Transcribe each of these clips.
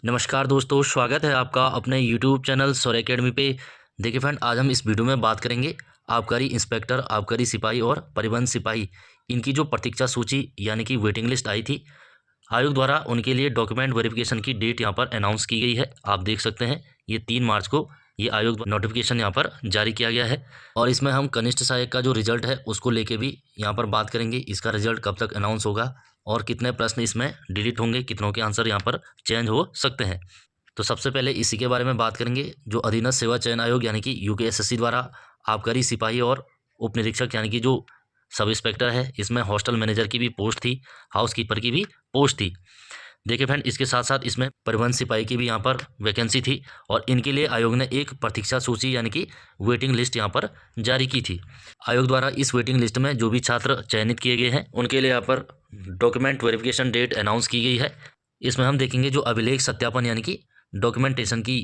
नमस्कार दोस्तों, स्वागत है आपका अपने यूट्यूब चैनल सौर एकेडमी पे। देखिए फ्रेंड, आज हम इस वीडियो में बात करेंगे आबकारी इंस्पेक्टर, आबकारी सिपाही और परिवहन सिपाही इनकी जो प्रतीक्षा सूची यानी कि वेटिंग लिस्ट आई थी आयोग द्वारा, उनके लिए डॉक्यूमेंट वेरिफिकेशन की डेट यहाँ पर अनाउंस की गई है। आप देख सकते हैं ये 3 मार्च को ये आयोग नोटिफिकेशन यहाँ पर जारी किया गया है। और इसमें हम कनिष्ठ सहायक का जो रिजल्ट है उसको लेके भी यहाँ पर बात करेंगे। इसका रिजल्ट कब तक अनाउंस होगा और कितने प्रश्न इसमें डिलीट होंगे, कितनों के आंसर यहाँ पर चेंज हो सकते हैं। तो सबसे पहले इसी के बारे में बात करेंगे। जो अधीनस्थ सेवा चयन आयोग यानी कि यूकेएसएससी द्वारा आबकारी सिपाही और उप निरीक्षक यानी कि जो सब इंस्पेक्टर है, इसमें हॉस्टल मैनेजर की भी पोस्ट थी, हाउस कीपर की भी पोस्ट थी। देखिए फ्रेंड, इसके साथ साथ इसमें परिवहन सिपाही की भी यहाँ पर वैकेंसी थी और इनके लिए आयोग ने एक प्रतीक्षा सूची यानी कि वेटिंग लिस्ट यहाँ पर जारी की थी। आयोग द्वारा इस वेटिंग लिस्ट में जो भी छात्र चयनित किए गए हैं उनके लिए यहाँ पर डॉक्यूमेंट वेरिफिकेशन डेट अनाउंस की गई है। इसमें हम देखेंगे जो अभिलेख सत्यापन यानी कि डॉक्यूमेंटेशन की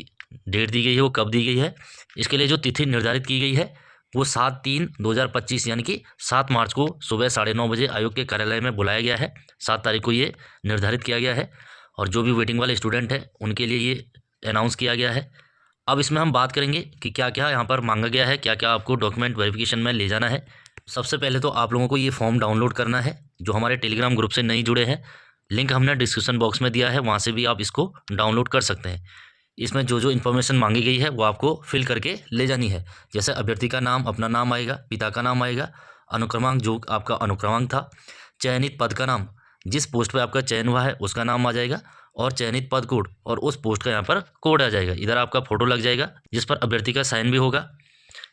डेट दी गई है वो कब दी गई है। इसके लिए जो तिथि निर्धारित की गई है वो 7/3/2025 यानी कि 7 मार्च को सुबह 9:30 बजे आयोग के कार्यालय में बुलाया गया है। 7 तारीख को ये निर्धारित किया गया है और जो भी वेटिंग वाले स्टूडेंट हैं उनके लिए ये अनाउंस किया गया है। अब इसमें हम बात करेंगे कि क्या क्या यहाँ पर मांगा गया है, क्या क्या आपको डॉक्यूमेंट वेरिफिकेशन में ले जाना है। सबसे पहले तो आप लोगों को ये फॉर्म डाउनलोड करना है। जो हमारे टेलीग्राम ग्रुप से नहीं जुड़े हैं, लिंक हमने डिस्क्रिप्शन बॉक्स में दिया है, वहाँ से भी आप इसको डाउनलोड कर सकते हैं। इसमें जो जो इन्फॉर्मेशन मांगी गई है वो आपको फिल करके ले जानी है। जैसे अभ्यर्थी का नाम, अपना नाम आएगा, पिता का नाम आएगा, अनुक्रमांक जो आपका अनुक्रमांक था, चयनित पद का नाम, जिस पोस्ट पे आपका चयन हुआ है उसका नाम आ जाएगा और चयनित पद कोड और उस पोस्ट का यहाँ पर कोड आ जाएगा। इधर आपका फोटो लग जाएगा जिस पर अभ्यर्थी का साइन भी होगा।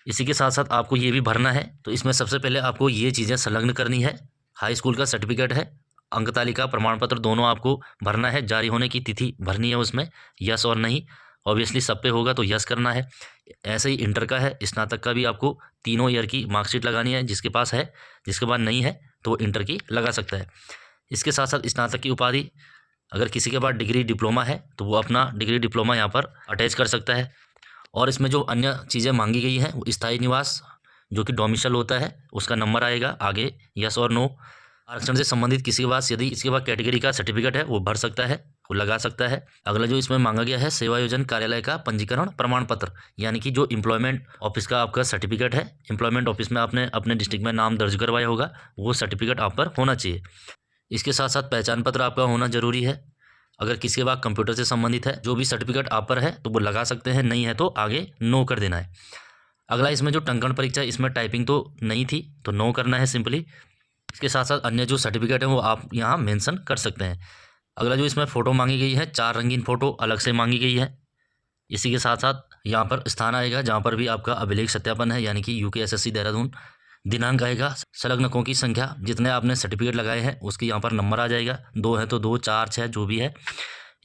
इसी के साथ साथ आपको ये भी भरना है। तो इसमें सबसे पहले आपको ये चीज़ें संलग्न करनी है। हाई स्कूल का सर्टिफिकेट है, अंक तालिका प्रमाण पत्र दोनों आपको भरना है। जारी होने की तिथि भरनी है उसमें, यस और नहीं। ऑब्वियसली सब पे होगा तो यस करना है। ऐसे ही इंटर का है, स्नातक का भी आपको तीनों ईयर की मार्कशीट लगानी है। जिसके पास है, जिसके पास नहीं है तो वो इंटर की लगा सकता है। इसके साथ साथ स्नातक की उपाधि, अगर किसी के पास डिग्री डिप्लोमा है तो वो अपना डिग्री डिप्लोमा यहाँ पर अटैच कर सकता है। और इसमें जो अन्य चीज़ें मांगी गई हैं वो स्थायी निवास जो कि डोमिसल होता है उसका नंबर आएगा आगे, यस और नो। आरक्षण से संबंधित किसी के पास यदि इसके पास कैटेगरी का सर्टिफिकेट है वो भर सकता है, वो लगा सकता है। अगला जो इसमें मांगा गया है, सेवा योजन कार्यालय का पंजीकरण प्रमाण पत्र यानी कि जो एम्प्लॉयमेंट ऑफिस का आपका सर्टिफिकेट है, एम्प्लॉयमेंट ऑफिस में आपने अपने डिस्ट्रिक्ट में नाम दर्ज करवाया होगा, वो सर्टिफिकेट आप पर होना चाहिए। इसके साथ साथ पहचान पत्र आपका होना जरूरी है। अगर किसी के पास कंप्यूटर से संबंधित है जो भी सर्टिफिकेट आप पर है तो वो लगा सकते हैं, नहीं है तो आगे नो कर देना है। अगला इसमें जो टंकण परीक्षा, इसमें टाइपिंग तो नहीं थी तो नो करना है सिंपली। इसके साथ साथ अन्य जो सर्टिफिकेट है वो आप यहाँ मेंशन कर सकते हैं। अगला जो इसमें फ़ोटो मांगी गई है, 4 रंगीन फ़ोटो अलग से मांगी गई है। इसी के साथ साथ यहाँ पर स्थान आएगा जहाँ पर भी आपका अभिलेख सत्यापन है यानी कि यूकेएसएससी देहरादून। दिनांक आएगा, संलग्नकों की संख्या, जितने आपने सर्टिफिकेट लगाए हैं उसकी यहाँ पर नंबर आ जाएगा। 2 है तो 2, 4, 6 जो भी है।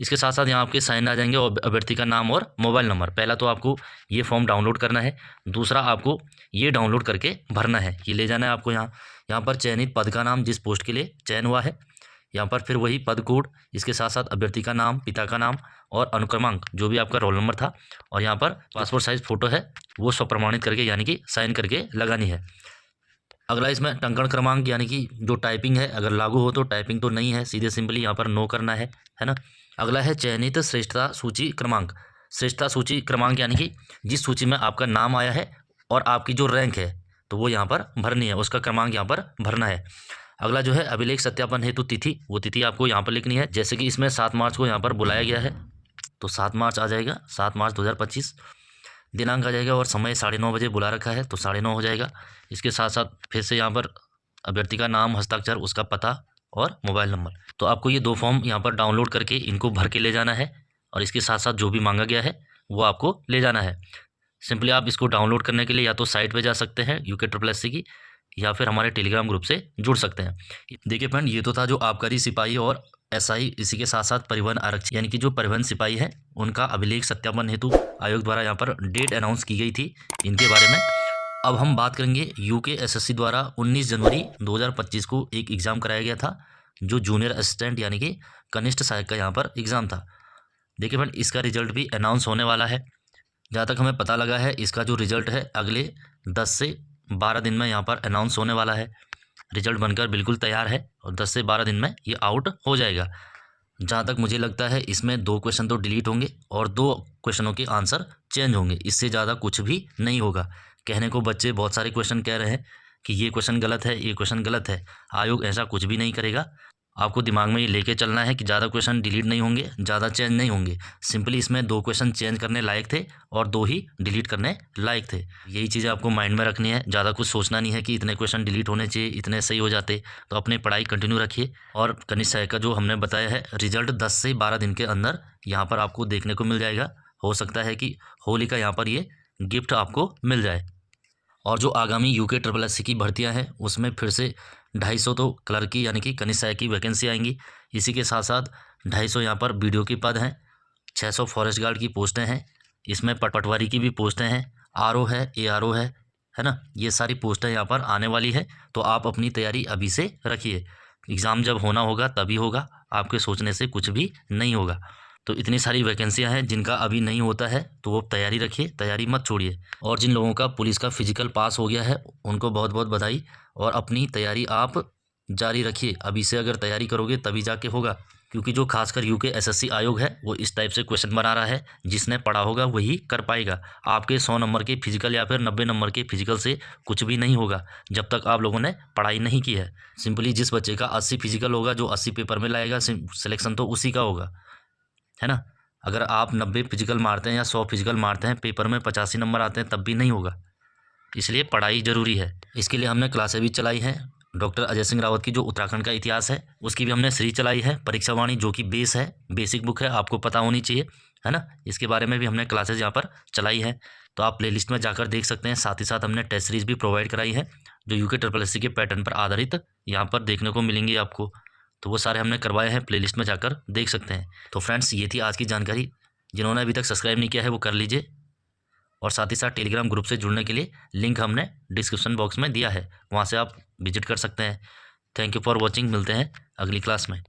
इसके साथ साथ यहाँ आपके साइन आ जाएंगे और अभ्यर्थी का नाम और मोबाइल नंबर। पहला तो आपको ये फॉर्म डाउनलोड करना है, दूसरा आपको ये डाउनलोड करके भरना है। ये ले जाना है आपको यहाँ पर चयनित पद का नाम, जिस पोस्ट के लिए चयन हुआ है, यहाँ पर फिर वही पद कोड। इसके साथ साथ अभ्यर्थी का नाम, पिता का नाम और अनुक्रमांक जो भी आपका रोल नंबर था, और यहाँ पर पासपोर्ट साइज फ़ोटो है वो स्वप्रमाणित करके यानी कि साइन करके लगानी है। अगला इसमें टंकण क्रमांक यानी कि जो टाइपिंग है अगर लागू हो तो, टाइपिंग तो नहीं है, सीधे सिंपली यहाँ पर नो करना है ना। अगला है चयनित श्रेष्ठता सूची क्रमांक। श्रेष्ठता सूची क्रमांक यानी कि जिस सूची में आपका नाम आया है और आपकी जो रैंक है तो वो यहाँ पर भरनी है, उसका क्रमांक यहाँ पर भरना है। अगला जो है अभिलेख सत्यापन हेतु तिथि, वो तिथि आपको यहाँ पर लिखनी है। जैसे कि इसमें 7 मार्च को यहाँ पर बुलाया गया है तो 7 मार्च आ जाएगा, 7 मार्च 2025 दिनांक आ जाएगा और समय 9:30 बजे बुला रखा है तो 9:30 हो जाएगा। इसके साथ साथ फिर से यहाँ पर अभ्यर्थी का नाम, हस्ताक्षर, उसका पता और मोबाइल नंबर। तो आपको ये 2 फॉर्म यहाँ पर डाउनलोड करके इनको भर के ले जाना है और इसके साथ साथ जो भी मांगा गया है वो आपको ले जाना है। सिंपली आप इसको डाउनलोड करने के लिए या तो साइट पे जा सकते हैं यूके की, या फिर हमारे टेलीग्राम ग्रुप से जुड़ सकते हैं। देखिए फ्रेंड, ये तो था जो आबकारी सिपाही और एसआई। इसी के साथ साथ परिवहन आरक्षक यानी कि जो परिवहन सिपाही है उनका अभिलेख सत्यापन हेतु आयोग द्वारा यहाँ पर डेट अनाउंस की गई थी, इनके बारे में। अब हम बात करेंगे यूकेएसएससी द्वारा 19 जनवरी 2025 को एक एग्ज़ाम कराया गया था जो जूनियर असिस्टेंट यानी कि कनिष्ठ सहायक का यहाँ पर एग्ज़ाम था। देखिए फ्रेंड, इसका रिजल्ट भी अनाउंस होने वाला है। जहाँ तक हमें पता लगा है इसका जो रिजल्ट है अगले 10 से 12 दिन में यहाँ पर अनाउंस होने वाला है। रिजल्ट बनकर बिल्कुल तैयार है और 10 से 12 दिन में ये आउट हो जाएगा। जहाँ तक मुझे लगता है इसमें 2 क्वेश्चन तो डिलीट होंगे और 2 क्वेश्चनों के आंसर चेंज होंगे, इससे ज़्यादा कुछ भी नहीं होगा। कहने को बच्चे बहुत सारे क्वेश्चन कह रहे हैं कि ये क्वेश्चन गलत है, ये क्वेश्चन गलत है। आयोग ऐसा कुछ भी नहीं करेगा। आपको दिमाग में ये लेके चलना है कि ज़्यादा क्वेश्चन डिलीट नहीं होंगे, ज़्यादा चेंज नहीं होंगे। सिंपली इसमें 2 क्वेश्चन चेंज करने लायक थे और 2 ही डिलीट करने लायक थे। यही चीज़ें आपको माइंड में रखनी है। ज़्यादा कुछ सोचना नहीं है कि इतने क्वेश्चन डिलीट होने चाहिए, इतने सही हो जाते। तो अपनी पढ़ाई कंटिन्यू रखिए। और कनिष्ठ सहायक का जो हमने बताया है रिजल्ट 10 से 12 दिन के अंदर यहाँ पर आपको देखने को मिल जाएगा। हो सकता है कि होली का यहाँ पर ये गिफ्ट आपको मिल जाए। और जो आगामी यूके ट्रिपल एससी की भर्तियां हैं उसमें फिर से 250 तो क्लर्क की यानी कि कनिष्ठ सहायक की वैकेंसी आएंगी। इसी के साथ साथ 250 यहाँ पर बीडीओ के पद हैं, 600 फॉरेस्ट गार्ड की पोस्टें हैं, इसमें पटवारी की भी पोस्टें हैं, आरओ है, एआरओ है ना। ये सारी पोस्टें यहाँ पर आने वाली है। तो आप अपनी तैयारी अभी से रखिए। एग्ज़ाम जब होना होगा तभी होगा, आपके सोचने से कुछ भी नहीं होगा। तो इतनी सारी वैकेंसियां हैं, जिनका अभी नहीं होता है तो वो तैयारी रखिए, तैयारी मत छोड़िए। और जिन लोगों का पुलिस का फिजिकल पास हो गया है उनको बहुत बहुत बधाई। और अपनी तैयारी आप जारी रखिए। अभी से अगर तैयारी करोगे तभी जाके होगा, क्योंकि जो खासकर यूके एसएससी आयोग है वो इस टाइप से क्वेश्चन बना रहा है। जिसने पढ़ा होगा वही कर पाएगा। आपके 100 नंबर के फिजिकल या फिर 90 नंबर के फिजिकल से कुछ भी नहीं होगा जब तक आप लोगों ने पढ़ाई नहीं की है। सिंपली जिस बच्चे का 80 फिजिकल होगा, जो 80 पेपर में लाएगा, सिलेक्शन तो उसी का होगा, है ना। अगर आप 90 फिजिकल मारते हैं या 100 फिजिकल मारते हैं, पेपर में 85 नंबर आते हैं, तब भी नहीं होगा। इसलिए पढ़ाई ज़रूरी है। इसके लिए हमने क्लासें भी चलाई हैं। डॉक्टर अजय सिंह रावत की जो उत्तराखंड का इतिहास है उसकी भी हमने सीरीज चलाई है। परीक्षा वाणी जो कि बेस है, बेसिक बुक है, आपको पता होनी चाहिए, है ना। इसके बारे में भी हमने क्लासेज यहाँ पर चलाई है, तो आप प्लेलिस्ट में जाकर देख सकते हैं। साथ ही साथ हमने टेस्ट सीरीज भी प्रोवाइड कराई है जो यूके ट्रिपल एससी के पैटर्न पर आधारित यहाँ पर देखने को मिलेंगी आपको। तो वो सारे हमने करवाए हैं, प्लेलिस्ट में जाकर देख सकते हैं। तो फ्रेंड्स, ये थी आज की जानकारी। जिन्होंने अभी तक सब्सक्राइब नहीं किया है वो कर लीजिए। और साथ ही साथ टेलीग्राम ग्रुप से जुड़ने के लिए लिंक हमने डिस्क्रिप्शन बॉक्स में दिया है, वहाँ से आप विजिट कर सकते हैं। Thank you for watching. मिलते हैं अगली क्लास में।